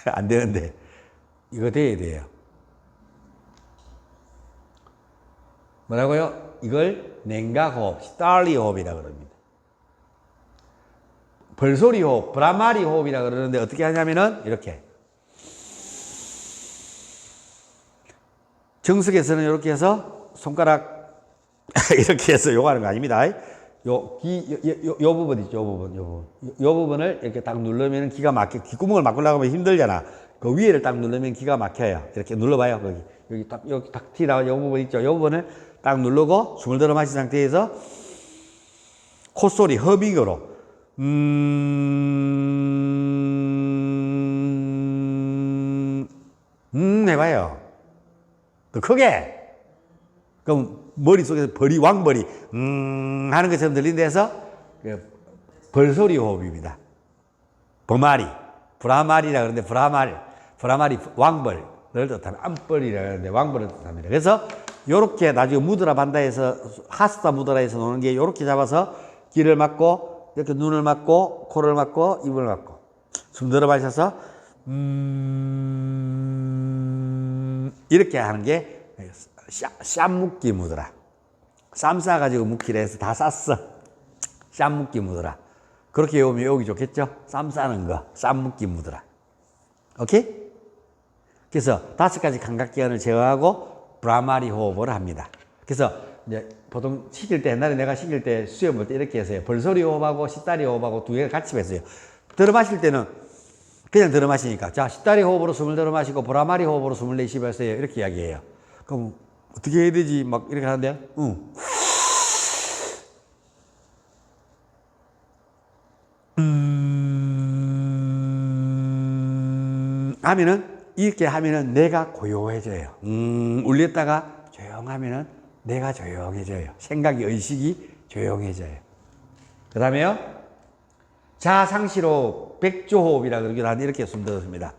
안 되는데. 이거 돼야 돼요. 뭐라고요? 이걸 냉각호흡, 시달리 호흡이라고 그럽니다. 벌소리 호흡, 브라마리 호흡이라고 그러는데 어떻게 하냐면은 이렇게. 정석에서는 이렇게 해서 손가락 이렇게 해서 요거 하는 거 아닙니다. 요 부분 있죠, 요 부분을 이렇게 딱 누르면 기가 막혀. 귓구멍을 막으려고 하면 힘들잖아. 그 위에를 딱 누르면 기가 막혀요. 이렇게 눌러봐요, 여기 딱 튀나와 요 부분 있죠. 요 부분을 딱 누르고 숨을 들어 마신 상태에서 콧소리, 허밍으로 해봐요. 더 크게. 그럼 머릿속에서 벌이, 왕벌이 하는 것처럼 들린 데서 벌소리 호흡입니다. 버마리, 브라마리라 그러는데 브라마리 왕벌을 뜻하면 암벌이라 그러는데 왕벌을 뜻합니다. 그래서 요렇게 나중에 무드라 반다에서 하스타 무드라에서 노는 게 요렇게 잡아서 귀를 막고 이렇게 눈을 막고 코를 막고 입을 막고 숨 들어 마셔서 이렇게 하는 게 쌈묶기 무드라. 쌈 싸가지고 묶기를 해서 다 쌌어. 쌈묶기 무드라. 그렇게 외우면 외우기 좋겠죠? 쌈 싸는 거. 쌈묶기 무드라. 오케이? 그래서 5가지 감각기관을 제어하고 브라마리 호흡을 합니다. 그래서 이제 보통 시킬 때, 옛날에 내가 시킬 때 수염 볼 때 이렇게 했어요. 벌소리 호흡하고 시다리 호흡하고 두 개를 같이 했어요. 들어 마실 때는 그냥 들어 마시니까. 자, 시다리 호흡으로 숨을 들어 마시고 브라마리 호흡으로 숨을 내쉬면서요. 이렇게 이야기해요. 그럼 어떻게 해야 되지? 막 이렇게 하는데요. 하면은 이렇게 하면은 내가 고요해져요. 울렸다가 조용하면은 내가 조용해져요. 생각이, 의식이 조용해져요. 그 다음에요. 자상시로 백조호흡이라 그러기도 하는데 이렇게 숨 들었습니다.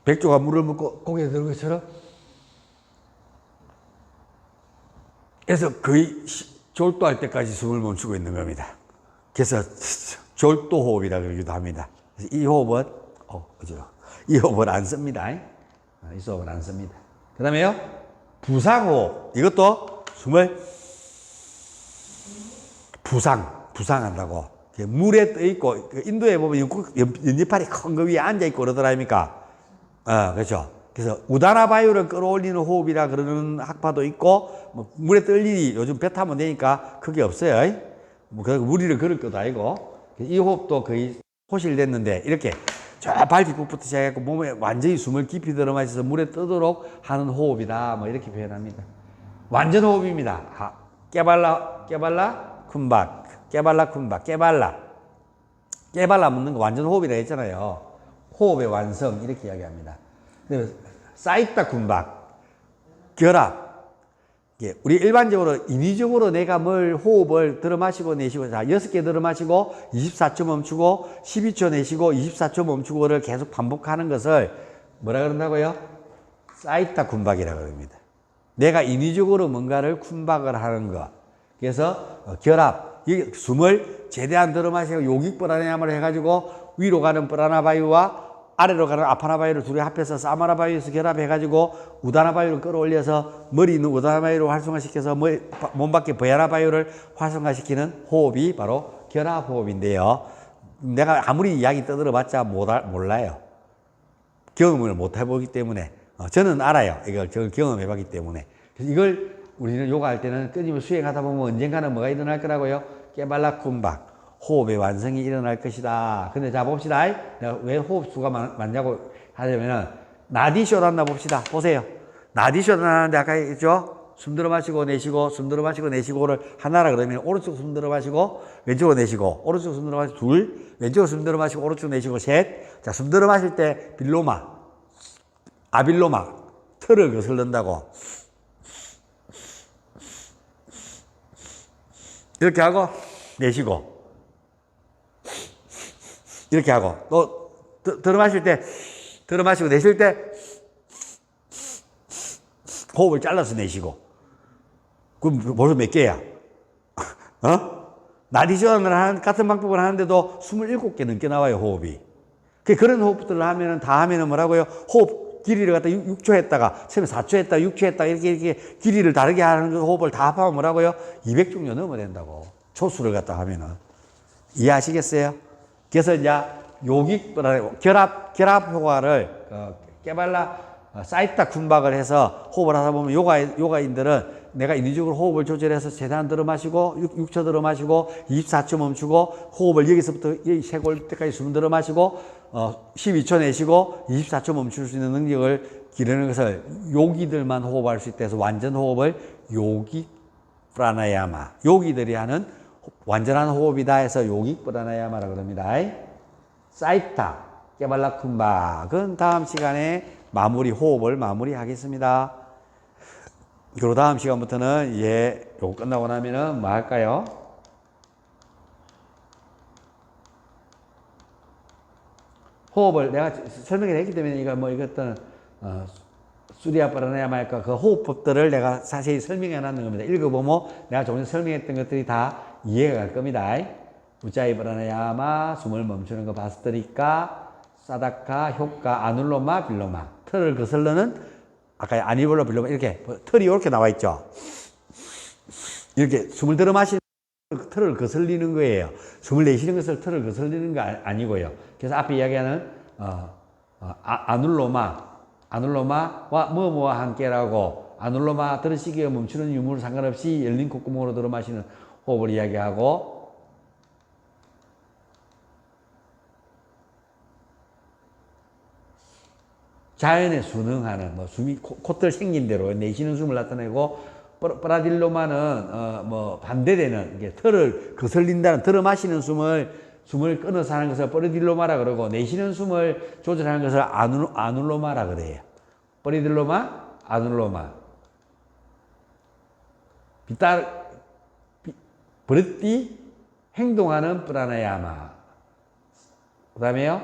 백조가 물을 먹고 고개 드는 것처럼 그래서 거의 졸도할 때까지 숨을 멈추고 있는 겁니다. 그래서 졸도호흡이라 그러기도 합니다. 이 호흡은 이 호흡을 안 씁니다. 이 호흡을 안 씁니다. 그 다음에요. 부상호흡. 이것도 숨을 부상한다고. 물에 떠 있고, 인도에 보면 연지팔이 큰 거 위에 앉아 있고 그러더라 아닙니까? 그렇죠. 그래서 우다나바유를 끌어올리는 호흡이라 그러는 학파도 있고, 뭐 물에 뜰 일이 요즘 배 타면 되니까 그게 없어요. 뭐 무리를 걸을 것도 아니고. 이 호흡도 거의 소실됐는데, 이렇게 저 발뒤꿈부터 시작해서 몸에 완전히 숨을 깊이 들어 마셔서 물에 뜨도록 하는 호흡이다. 뭐 이렇게 표현합니다. 완전 호흡입니다. 깨발라, 쿤박, 깨발라, 쿤박, 깨발라 묻는 거 완전 호흡이라 했잖아요. 호흡의 완성, 이렇게 이야기합니다. 쌓있다 쿤박, 결합. 우리 일반적으로 인위적으로 내가 뭘 호흡을 들어 마시고 내쉬고, 자, 6개 들어 마시고 24초 멈추고 12초 내쉬고 24초 멈추고를 계속 반복하는 것을 뭐라 그런다고요? 쌓있다 쿤박이라고 합니다. 내가 인위적으로 뭔가를 쿤박을 하는 것. 그래서 결합, 숨을 최대한 들어 마시고 요기 프라나야마를 해가지고 위로 가는 프라나바유와 아래로 가는 아파나바유를 둘이 합해서 사마나바유에서 결합해가지고 우다나바유를 끌어올려서 머리 있는 우다나바유를 활성화시켜서 몸 밖에 버야나바유를 활성화시키는 호흡이 바로 결합호흡인데요. 내가 아무리 이야기 떠들어봤자 몰라요. 경험을 못 해보기 때문에. 저는 알아요. 이걸 경험해봤기 때문에. 그래서 이걸 우리는 요가할 때는 끊임없이 수행하다 보면 언젠가는 뭐가 일어날 거라고요? 깨발라쿤박. 호흡의 완성이 일어날 것이다. 근데 자 봅시다. 내가 왜 호흡 수가 많냐고 하려면은 나디쇼란다 봅시다. 보세요. 나디쇼란다는데 아까 했죠? 숨 들어 마시고 내쉬고 숨 들어 마시고 내쉬고를 하나라 그러면 오른쪽 숨 들어 마시고 왼쪽으로 내쉬고 오른쪽 숨 들어 마시고 둘 왼쪽으로 숨 들어 마시고 오른쪽 내쉬고 셋. 자, 숨 들어 마실 때 빌로마 아빌로마 털을 거슬른다고 이렇게 하고 내쉬고 이렇게 하고 또 들어 마실 때 들어 마시고 내쉴 때 호흡을 잘라서 내쉬고 그럼 벌써 몇 개야? 나디션을 같은 방법을 하는데도 27개 넘게 나와요 호흡이. 그런 호흡들을 하면은 다 하면은 뭐라고요? 호흡 길이를 갖다 6초 했다가 처음에 4초 했다 6초 했다 이렇게 길이를 다르게 하는 호흡을 다 합하면 뭐라고요? 200종류 넘어야 된다고. 초수를 갖다 하면은. 이해하시겠어요? 그래서 이제 요기 결합 효과를 깨발라 쌓있다 쿤박을 해서 호흡을 하다 보면 요가인들은 내가 인위적으로 호흡을 조절해서 최대한 들어 마시고 6초 들어 마시고 24초 멈추고 호흡을 여기서부터 여기 쇄골 때까지 숨 들어 마시고 12초 내쉬고 24초 멈출 수 있는 능력을 기르는 것을 요기들만 호흡할 수 있다 해서 완전 호흡을 요기 프라나야마 요기들이 하는 완전한 호흡이다 해서 요기 프라나야마라고 그럽니다. 쌓있다 깨발라 쿤박은 다음 시간에 호흡을 마무리하겠습니다. 그리고 다음 시간부터는 요거 끝나고 나면은 뭐 할까요? 호흡을 내가 설명을 했기 때문에 이것들은 수리아 프라나야마일까 그 호흡법들을 내가 자세히 설명해 놨는 겁니다. 읽어보면 내가 조금 설명했던 것들이 다 이해가 갈 겁니다. 우짜이 프라나야마 숨을 멈추는 거 바스트리카 사다카 효과 아눌로마 빌로마 털을 거슬러는 아까 아니볼로 빌로마 이렇게 털이 이렇게 나와 있죠. 이렇게 숨을 들어 마시는 털을 거슬리는 거예요. 숨을 내쉬는 것을 털을 거슬리는 거 아니고요. 그래서 앞에 이야기하는 아눌로마와 뭐뭐와 함께라고 아눌로마 들으시기에 멈추는 유무를 상관없이 열린 콧구멍으로 들어 마시는 호흡을 이야기하고 자연에 순응하는 숨이 콧들 생긴 대로 내쉬는 숨을 나타내고 프라딜로마는 반대되는 이게 털을 거슬린다는 들어 마시는 숨을 끊어서 하는 것을 프라딜로마라 그러고 내쉬는 숨을 조절하는 것을 아눌로마라 그래요. 프라딜로마, 아눌로마. 브르띠 행동하는 프라나야마. 그다음에요.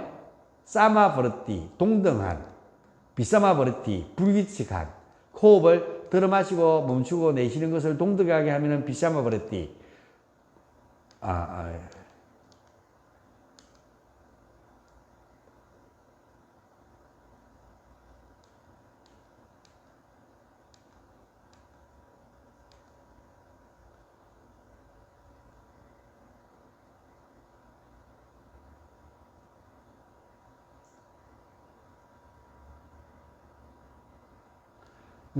사마 브르띠 동등한. 비사마 버르티, 불규칙한 호흡을 들어 마시고 멈추고 내쉬는 것을 동등하게 하면은 비사마 버르티.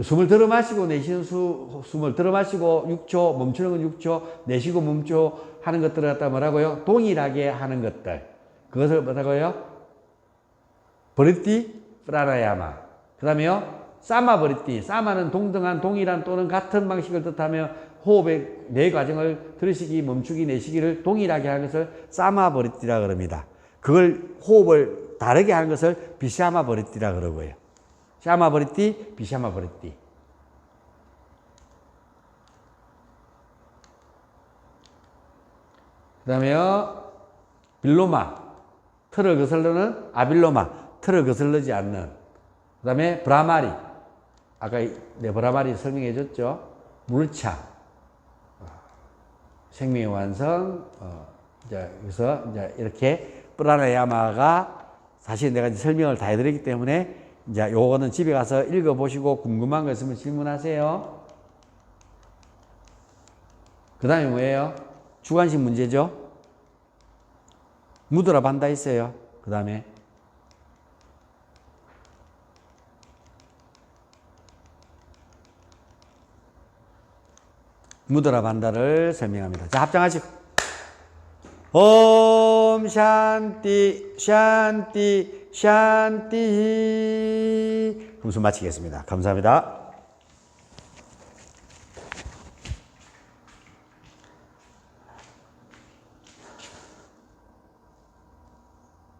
숨을 들어 마시고 내쉬는 숨을 들어 마시고 6초, 멈추는 건 6초, 내쉬고 멈추 하는 것들을 갖다 뭐라고요? 동일하게 하는 것들. 그것을 뭐라고요? 버리띠 프라나야마. 그 다음에요, 사마 버리띠. 사마는 동등한, 동일한 또는 같은 방식을 뜻하며 호흡의 네 과정을 들으시기, 멈추기, 내쉬기를 동일하게 하는 것을 사마 버리띠라 그럽니다. 그걸 호흡을 다르게 하는 것을 비샤마 버리띠라 그러고요. 샤마 버리띠, 비샤마 버리띠. 그 다음에요, 빌로마. 틀을 거슬러는 아빌로마. 틀을 거슬러지 않는. 그 다음에 브라마리. 아까 브라마리 설명해 줬죠. 물차. 생명의 완성. 이제 여기서 이제 이렇게 프라나야마가 사실 내가 이제 설명을 다 해드렸기 때문에 이제 요거는 집에 가서 읽어보시고 궁금한 거 있으면 질문하세요. 그 다음에 뭐예요? 주관식 문제죠. 무드라 반다 있어요. 그 다음에 무드라 반다를 설명합니다. 자, 합장하시고 옴 샨띠 샨띠 샨띠. 그럼 마치겠습니다. 감사합니다.